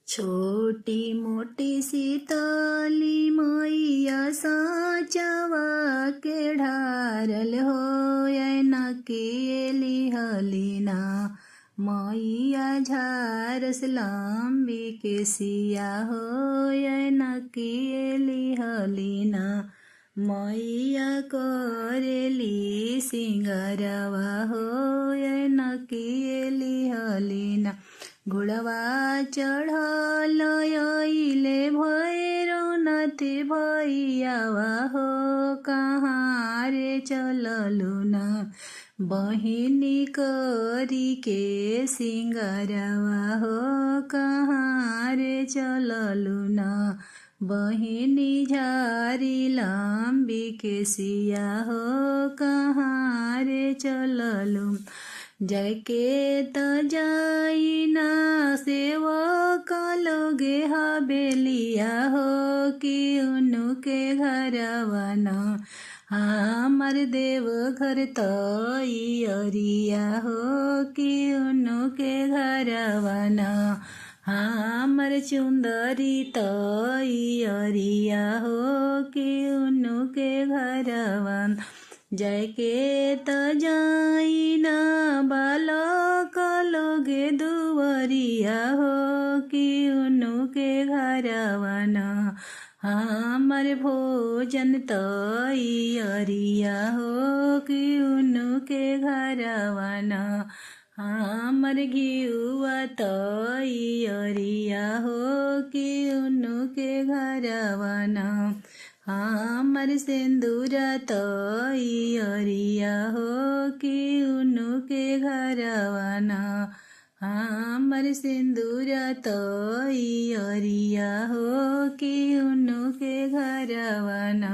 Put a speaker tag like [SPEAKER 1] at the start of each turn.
[SPEAKER 1] छोटी मोटी शीतली मैया साचवा के ढारल होय नकेली हलीना मैया झारस लंबी के सिया होय नकेली हलीना मैया करेली सिंगरवा होय नकेली हलीना घोड़वा चढ़ल अइले भैरवनाथ भैयावा हो कहाँ रे चललु ना बहिनी करी के सिंगरवा हो कहाँ रे चललु ना बहिनी झारी लंबी के सिया हो कहाँ रे चललु जाके त जाइना सेवक लोगे हबेलिया हो कि उनके घरवाना हमार देव घर तैयरिया हो कि उनके घरवाना हमार चुंदरी तैयरिया हो कि उनके घरवाना जाके त जाइना बालक लोगे दुवरिया हो कि उनके घरवाना हमार भोजन तैयरिया हो कि उनके घरवाना हमार घिउवा तैयरिया हो कि उनके घरवाना हमार सिंदूरा तैयरिया हो कि उनके घरवाना हमार सिंदूरा तैयरिया हो कि उनके घरवाना